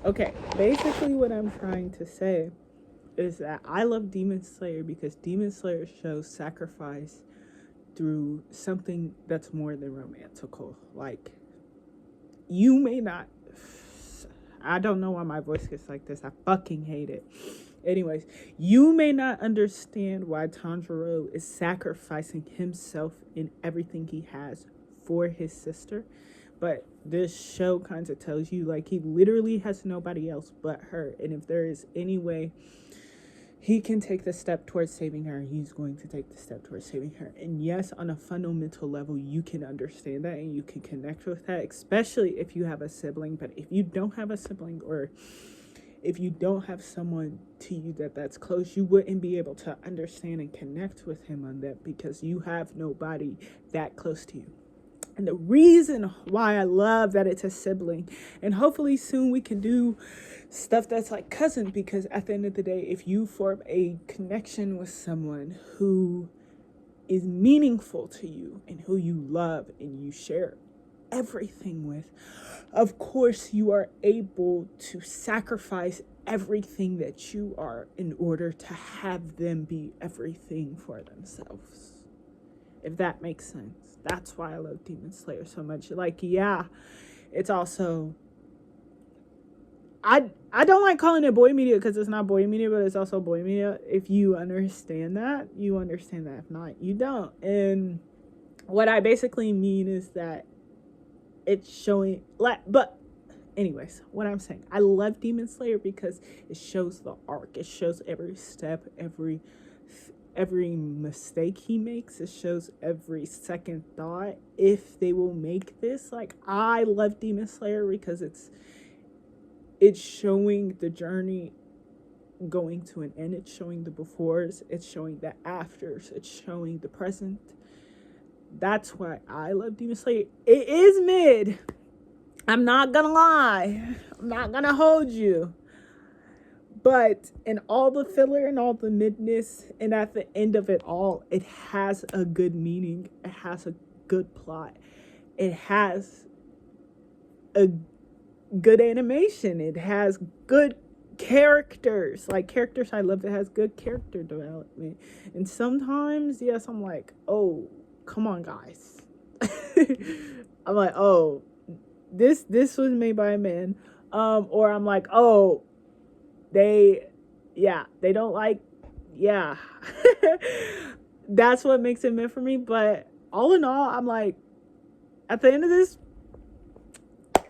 Okay, basically what I'm trying to say is that I love Demon Slayer because Demon Slayer shows sacrifice through something that's more than romantical. Like, you may not. I don't know why my voice gets like this. I fucking hate it. Anyways, you may not understand why Tanjiro is sacrificing himself in everything he has for his sister, but this show kind of tells you like he literally has nobody else but her, and if there is any way he can take the step towards saving her, he's going to take the step towards saving her. And yes, on a fundamental level, you can understand that and you can connect with that, especially if you have a sibling. But if you don't have a sibling, or if you don't have someone to you that's close, you wouldn't be able to understand and connect with him on that because you have nobody that close to you. And the reason why I love that it's a sibling, and hopefully soon we can do stuff that's like cousin, because at the end of the day, if you form a connection with someone who is meaningful to you and who you love and you share everything with, of course you are able to sacrifice everything that you are in order to have them be everything for themselves, if that makes sense. That's why I love Demon Slayer so much. Like, yeah, it's also, I don't like calling it boy media because it's not boy media, but it's also boy media. If you understand that, you understand that. If not, you don't. And what I basically mean is that it's showing, but anyways, what I'm saying, I love Demon Slayer because it shows the arc. It shows every step, every mistake he makes. It shows every second thought if they will make this. Like, I love Demon Slayer because it's showing the journey going to an end. It's showing the befores, it's showing the afters, it's showing the present. That's why I love Demon Slayer. It is mid, I'm not gonna lie, I'm not gonna hold you, but in all the filler and all the midness, and at the end of it all, it has a good meaning. It has a good plot. It has a good animation. It has good characters. Like, characters I love that has good character development. And sometimes, yes, I'm like, oh, come on, guys. I'm like, oh, this was made by a man. Or I'm like, oh, they don't like, yeah. That's what makes it meant for me. But all in all, I'm like, at the end of this,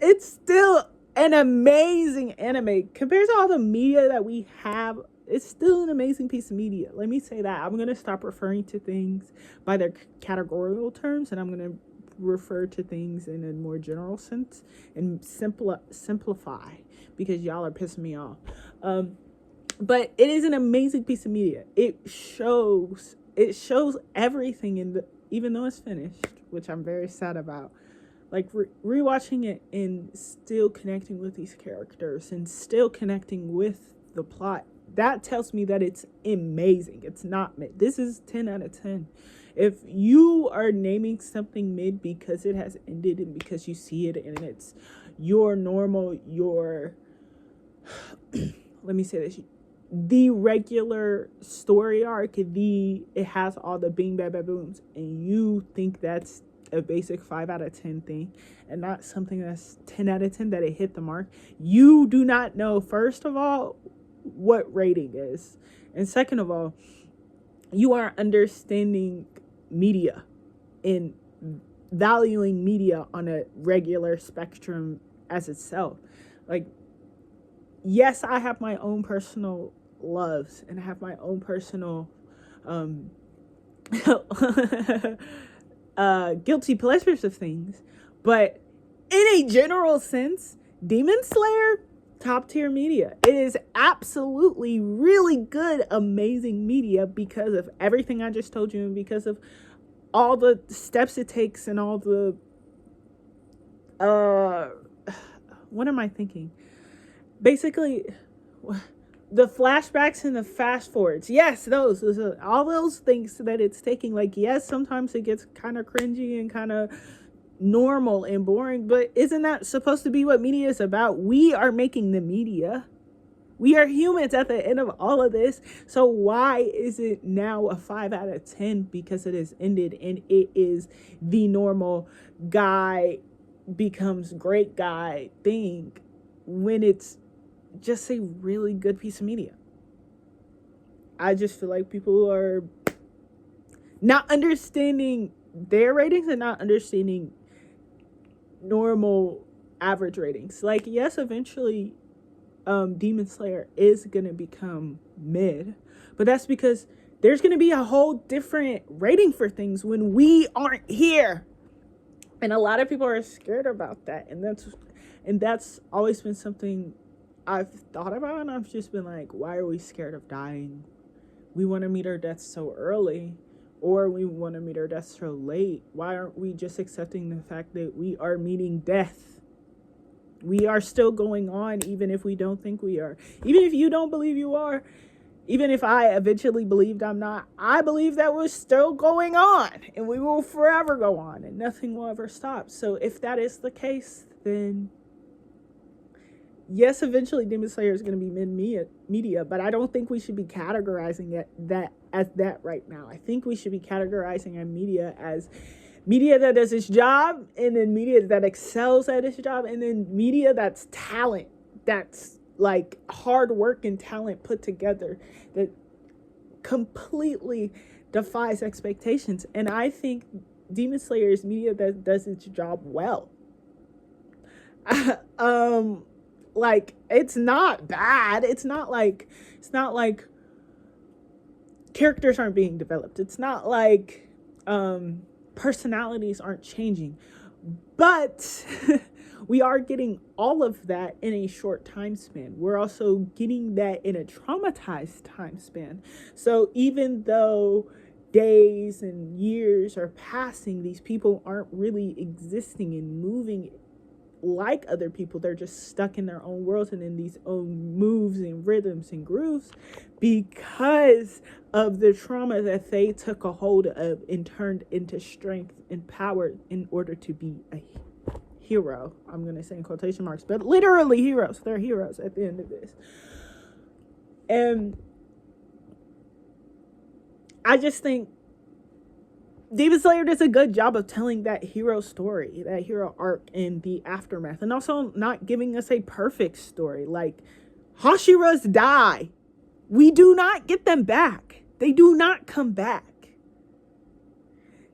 it's still an amazing anime compared to all the media that we have. It's still an amazing piece of media. Let me say that. I'm going to stop referring to things by their categorical terms, and I'm going to refer to things in a more general sense and simplify, because y'all are pissing me off. But it is an amazing piece of media. It shows everything in the, even though it's finished, which I'm very sad about. Like, rewatching it and still connecting with these characters and still connecting with the plot, that tells me that it's amazing. It's not mid. This is 10 out of 10. If you are naming something mid because it has ended and because you see it and it's your normal, let me say this, the regular story arc, it has all the bing bang booms, and you think that's a basic 5 out of 10 thing and not something that's 10 out of 10, that it hit the mark, you do not know, first of all, what rating is, and second of all, you are understanding media and valuing media on a regular spectrum as itself. Like, yes, I have my own personal loves and I have my own personal guilty pleasures of things, but in a general sense, Demon Slayer, top tier media. It is absolutely really good, amazing media because of everything I just told you, and because of all the steps it takes and all the what am I thinking? Basically, the flashbacks and the fast forwards. Yes, those all those things that it's taking. Like, yes, sometimes it gets kind of cringy and kind of normal and boring, but isn't that supposed to be what media is about? We are making the media. We are humans at the end of all of this. So why is it now a 5 out of 10 because it has ended and it is the normal guy becomes great guy thing when it's just a really good piece of media? I just feel like people are not understanding their ratings and not understanding normal average ratings. Like, yes, eventually Demon Slayer is gonna become mid, but that's because there's gonna be a whole different rating for things when we aren't here, and a lot of people are scared about that, and that's always been something I've thought about, and I've just been like, why are we scared of dying? We want to meet our deaths so early, or we want to meet our deaths so late. Why aren't we just accepting the fact that we are meeting death? We are still going on, even if we don't think we are. Even if you don't believe you are, even if I eventually believed I'm not, I believe that we're still going on, and we will forever go on, and nothing will ever stop. So if that is the case, then yes, eventually Demon Slayer is going to be mid-media, but I don't think we should be categorizing it as that right now. I think we should be categorizing our media as media that does its job, and then media that excels at its job, and then media that's talent, that's like hard work and talent put together, that completely defies expectations. And I think Demon Slayer is media that does its job well. Like, it's not bad. It's not like characters aren't being developed. It's not like personalities aren't changing, but we are getting all of that in a short time span. We're also getting that in a traumatized time span. So even though days and years are passing, these people aren't really existing and moving like other people. They're just stuck in their own worlds and in these own moves and rhythms and grooves because of the trauma that they took a hold of and turned into strength and power in order to be a hero. I'm going to say in quotation marks, but literally heroes. They're heroes at the end of this. And I just think Demon Slayer does a good job of telling that hero story, that hero arc in the aftermath, and also not giving us a perfect story. Like, Hashiras die. We do not get them back. They do not come back.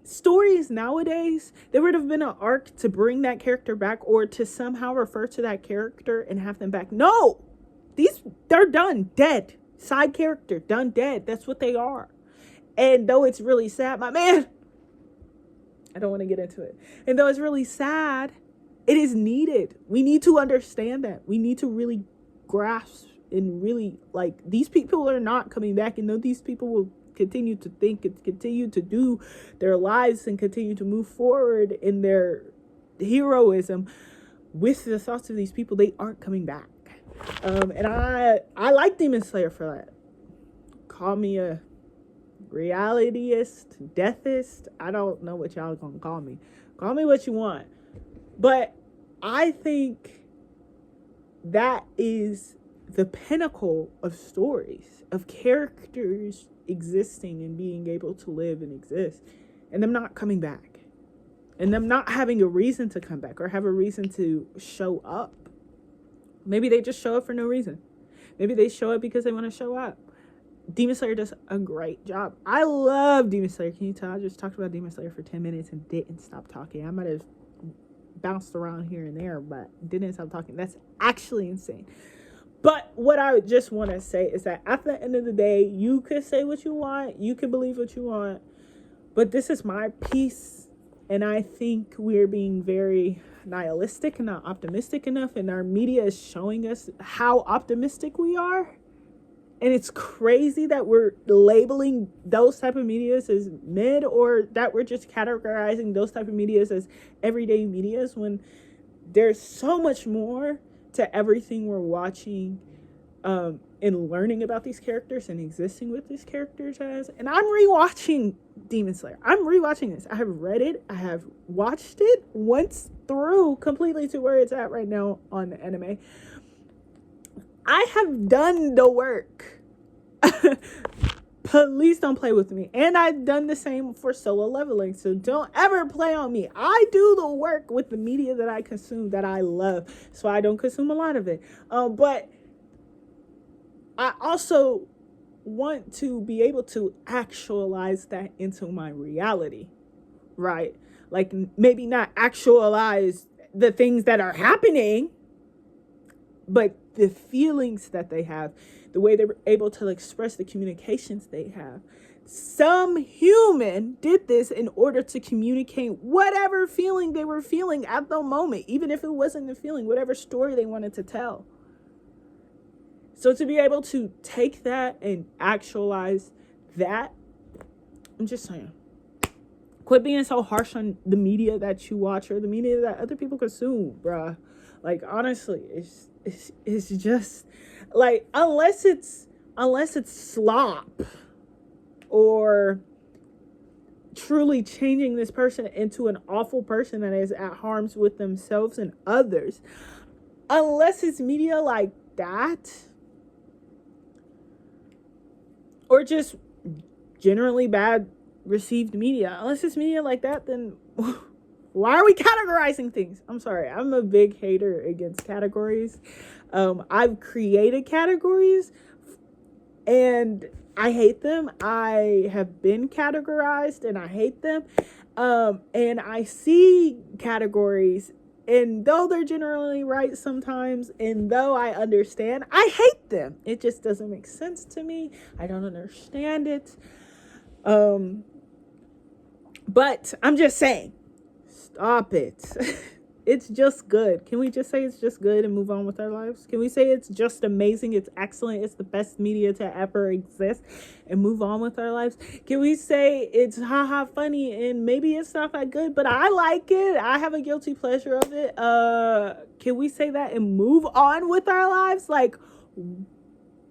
Stories nowadays, there would have been an arc to bring that character back or to somehow refer to that character and have them back. No! They're done. Dead. Side character. Done. Dead. That's what they are. And though it's really sad, my man, I don't want to get into it. And though it's really sad, it is needed. We need to understand that. We need to really grasp and really, like, these people are not coming back. And though these people will continue to think and continue to do their lives and continue to move forward in their heroism with the thoughts of these people, they aren't coming back. And I like Demon Slayer for that. Call me a realityist, deathist, I don't know what y'all gonna call me. Call me what you want. But I think that is the pinnacle of stories, of characters existing and being able to live and exist, and them not coming back, and them not having a reason to come back or have a reason to show up. Maybe they just show up for no reason. Maybe they show up because they want to show up. Demon Slayer does a great job. I love Demon Slayer. Can you tell? I just talked about Demon Slayer for 10 minutes and didn't stop talking. I might have bounced around here and there, but didn't stop talking. That's actually insane. But what I just want to say is that at the end of the day, you could say what you want. You can believe what you want. But this is my piece. And I think we're being very nihilistic and not optimistic enough. And our media is showing us how optimistic we are. And it's crazy that we're labeling those type of medias as mid, or that we're just categorizing those type of medias as everyday medias, when there's so much more to everything we're watching in learning about these characters and existing with these characters as. And I'm rewatching Demon Slayer. I'm rewatching this. I have read it. I have watched it once through completely to where it's at right now on the anime. I have done the work. Please don't play with me. And I've done the same for Solo Leveling. So don't ever play on me. I do the work with the media that I consume, that I love. So I don't consume a lot of it. But I also want to be able to actualize that into my reality, right? Like, maybe not actualize the things that are happening, but the feelings that they have, the way they were able to express the communications they have. Some human did this in order to communicate whatever feeling they were feeling at the moment, even if it wasn't the feeling, whatever story they wanted to tell. So to be able to take that and actualize that, I'm just saying, quit being so harsh on the media that you watch or the media that other people consume, bruh. Like, honestly, it's just like, unless it's slop or truly changing this person into an awful person that is at harms with themselves and others, unless it's media like that, or just generally bad received media, unless it's media like that, then why are we categorizing things? I'm sorry. I'm a big hater against categories. I've created categories and I hate them. I have been categorized and I hate them. And I see categories, and though they're generally right sometimes, and though I understand, I hate them. It just doesn't make sense to me. I don't understand it. But I'm just saying, stop it. It's just good. Can we just say it's just good and move on with our lives? Can we say it's just amazing, it's excellent, it's the best media to ever exist, and move on with our lives? Can we say it's haha funny and maybe it's not that good, but I like it, I have a guilty pleasure of it? Can we say that and move on with our lives? Like,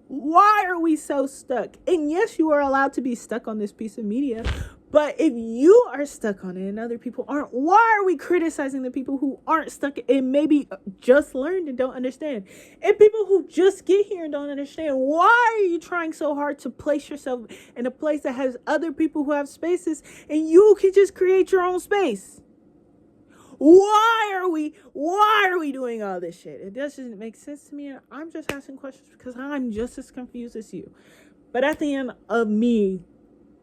why are we so stuck? And yes, you are allowed to be stuck on this piece of media, but if you are stuck on it and other people aren't, why are we criticizing the people who aren't stuck and maybe just learned and don't understand? And people who just get here and don't understand, why are you trying so hard to place yourself in a place that has other people who have spaces and you can just create your own space? Why are we doing all this shit? It doesn't make sense to me. And I'm just asking questions because I'm just as confused as you. But at the end of me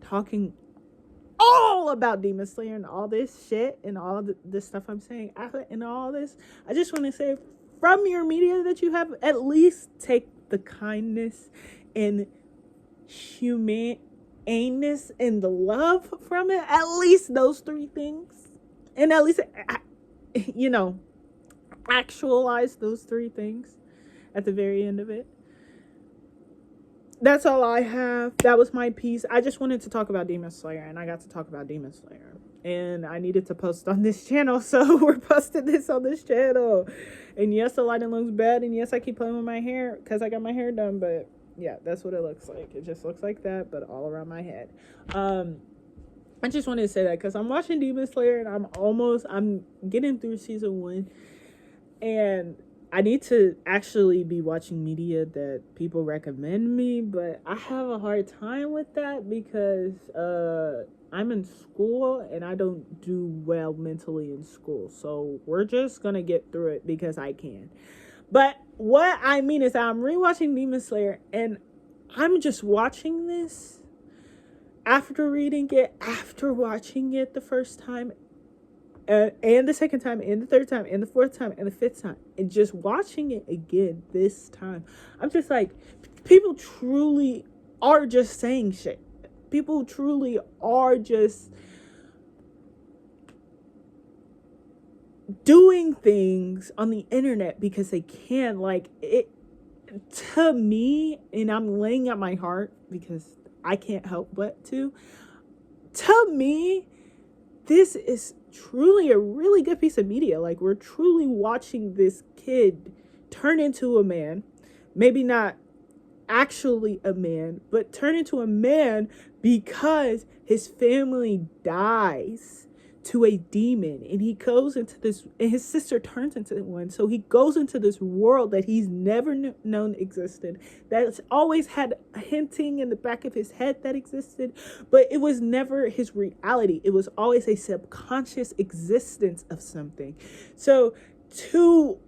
talking all about Demon Slayer and all this shit and all the stuff I'm saying and all this, I just want to say, from your media that you have, at least take the kindness and humaneness and the love from it. At least those three things. And at least, actualize those three things at the very end of it. That's all I have. That was my piece. I just wanted to talk about Demon Slayer, and I got to talk about Demon Slayer. And I needed to post on this channel, so we're posting this on this channel. And yes, the lighting looks bad, and yes, I keep playing with my hair because I got my hair done, but yeah, that's what it looks like. It just looks like that, but all around my head. I just wanted to say that because I'm watching Demon Slayer, and I'm getting through season 1, and I need to actually be watching media that people recommend me, but I have a hard time with that because I'm in school and I don't do well mentally in school. So we're just going to get through it because I can. But what I mean is I'm rewatching Demon Slayer and I'm just watching this after reading it, after watching it the first time, and the second time, and the third time, and the fourth time, and the fifth time, and just watching it again this time, I'm just like, people truly are just saying shit. People truly are just doing things on the internet because they can. Like, it, to me, and I'm laying out my heart because I can't help but to me, this is truly a really good piece of media. Like, we're truly watching this kid turn into a man. Maybe not actually a man, but turn into a man because his family dies to a demon, and he goes into this, and his sister turns into one. So he goes into this world that he's never known existed, that's always had hinting in the back of his head that existed, but it was never his reality. It was always a subconscious existence of something. So to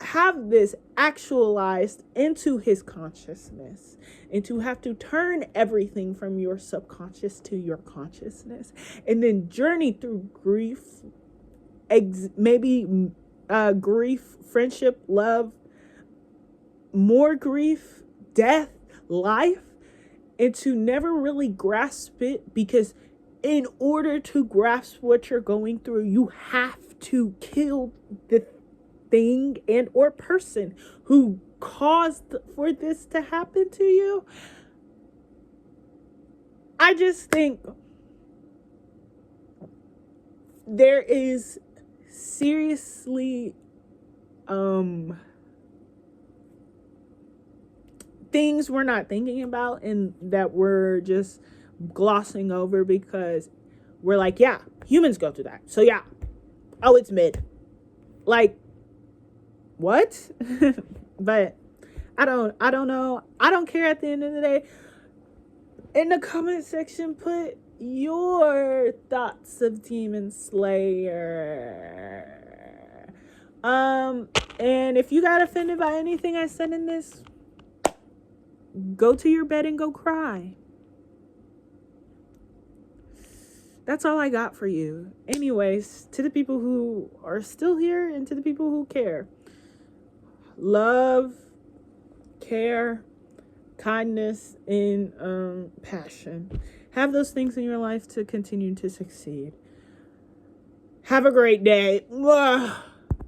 have this actualized into his consciousness, and to have to turn everything from your subconscious to your consciousness, and then journey through grief, maybe grief, friendship, love, more grief, death, life, and to never really grasp it, because in order to grasp what you're going through, you have to kill the thing and or person who caused for this to happen to you. I just think there is seriously things we're not thinking about and that we're just glossing over because we're like, yeah, humans go through that. So yeah. Oh, it's mid. Like, what? But I don't know. I don't care at the end of the day. In the comment section, put your thoughts of Demon Slayer. And if you got offended by anything I said in this, go to your bed and go cry. That's all I got for you. Anyways, to the people who are still here and to the people who care. Love, care, kindness, and passion. Have those things in your life to continue to succeed. Have a great day. Mwah.